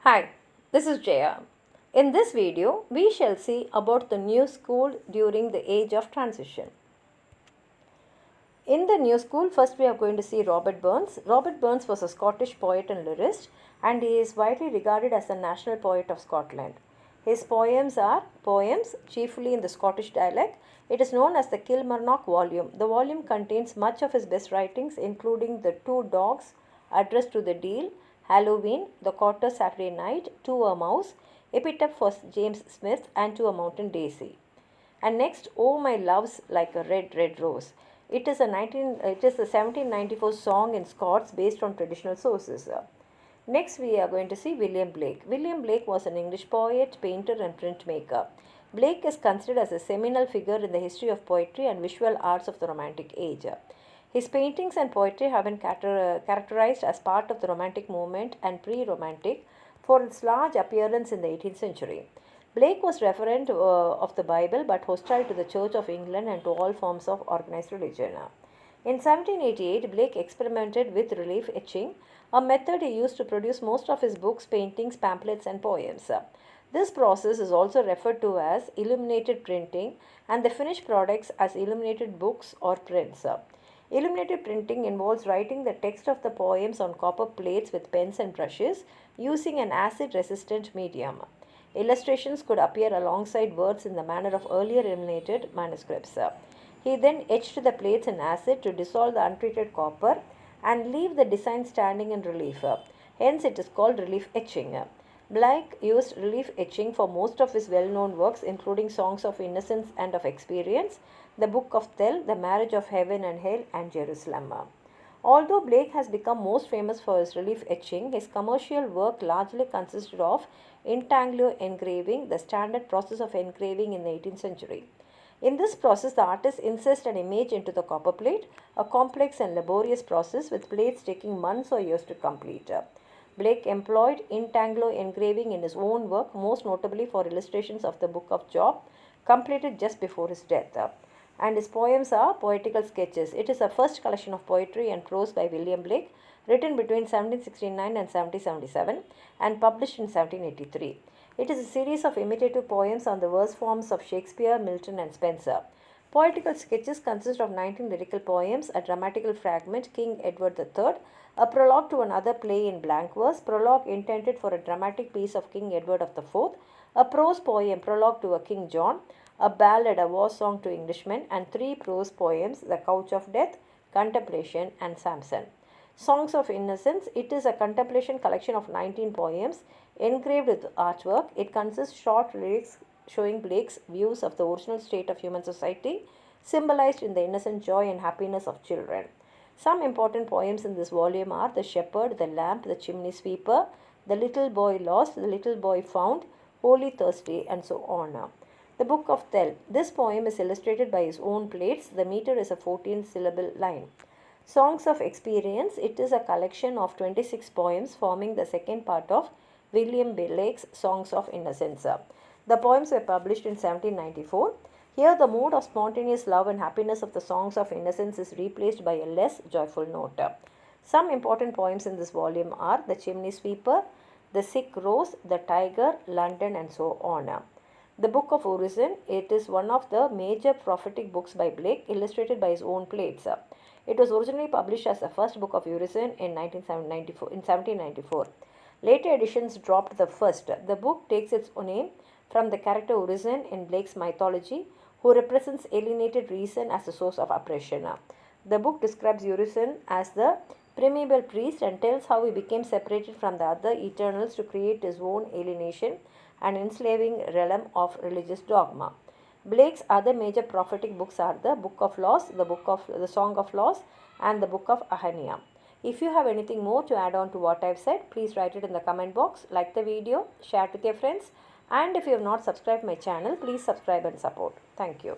Hi, this is Jaya. In this video, we shall see about the new school during the age of transition. In the new school, first we are going to see Robert Burns. Robert Burns was a Scottish poet and lyrist, and he is widely regarded as the national poet of Scotland. His poems are poems chiefly in the Scottish dialect. It is known as the Kilmarnock volume. The volume contains much of his best writings, including The Two Dogs, Address to the Deil, Halloween, The Quarter Saturday Night, To a Mouse, Epitaph for James Smith, and To a Mountain Daisy. And next, Oh My Love's Like a Red, Red Rose. It is a 1794 song in Scots based on traditional sources. Next, we are going to see William Blake. William Blake was an English poet, painter, and printmaker. Blake is considered as a seminal figure in the history of poetry and visual arts of the Romantic Age. His paintings and poetry have been characterized as part of the Romantic movement and pre-Romantic for its large appearance in the 18th century. Blake was reverent of the Bible but hostile to the Church of England and to all forms of organized religion. In 1788, Blake experimented with relief etching, a method he used to produce most of his books, paintings, pamphlets, and poems. This process is also referred to as illuminated printing, and the finished products as illuminated books or prints. Illuminated printing involves writing the text of the poems on copper plates with pens and brushes using an acid-resistant medium. Illustrations could appear alongside words in the manner of earlier illuminated manuscripts. He then etched the plates in acid to dissolve the untreated copper and leave the design standing in relief. Hence, it is called relief etching. Blake used relief etching for most of his well-known works, including Songs of Innocence and of Experience, The Book of Thel, The Marriage of Heaven and Hell, and Jerusalem. Although Blake has become most famous for his relief etching, his commercial work largely consisted of intaglio engraving, the standard process of engraving in the 18th century. In this process, the artist inserts an image into the copper plate, a complex and laborious process with plates taking months or years to complete. Blake employed intaglio engraving in his own work, most notably for illustrations of the Book of Job, completed just before his death. And his poems are poetical sketches. It is the first collection of poetry and prose by William Blake, written between 1769 and 1777 and published in 1783. It is a series of imitative poems on the verse forms of Shakespeare, Milton, and Spenser. Poetical sketches consist of 19 lyrical poems, a dramatical fragment, King Edward III, a prologue to another play in blank verse, prologue intended for a dramatic piece of King Edward IV, a prose poem, prologue to a King John, a ballad, a war song to Englishmen, and 3 prose poems, The Couch of Death, Contemplation, and Samson. Songs of Innocence. It is a contemplation collection of 19 poems engraved with artwork. It consists short lyrics showing Blake's views of the original state of human society, symbolized in the innocent joy and happiness of children. Some important poems in this volume are The Shepherd, The Lamp, The Chimney Sweeper, The Little Boy Lost, The Little Boy Found, Holy Thursday, and so on. The Book of Thel. This poem is illustrated by his own plates. The meter is a 14-syllable line. Songs of Experience. It is a collection of 26 poems forming the second part of William Blake's Songs of Innocence. The poems were published in 1794. Here, the mood of spontaneous love and happiness of the Songs of Innocence is replaced by a less joyful note. Some important poems in this volume are The Chimney Sweeper, The Sick Rose, The Tiger, London, and so on. The Book of Urizen. It is one of the major prophetic books by Blake, illustrated by his own plates. It was originally published as the first book of Urizen in 1794. Later editions dropped the first. The book takes its name from the character Urizen in Blake's mythology, who represents alienated reason as the source of oppression. The book describes Urizen as the primeval priest and tells how he became separated from the other Eternals to create his own alienation and enslaving realm of religious dogma. Blake's other major prophetic books are the Book of Laws, the Song of Laws, and the Book of Ahania. If you have anything more to add on to what I've said, please write it in the comment box, like the video, share it with your friends, and if you have not subscribed my channel, please subscribe and support. Thank you.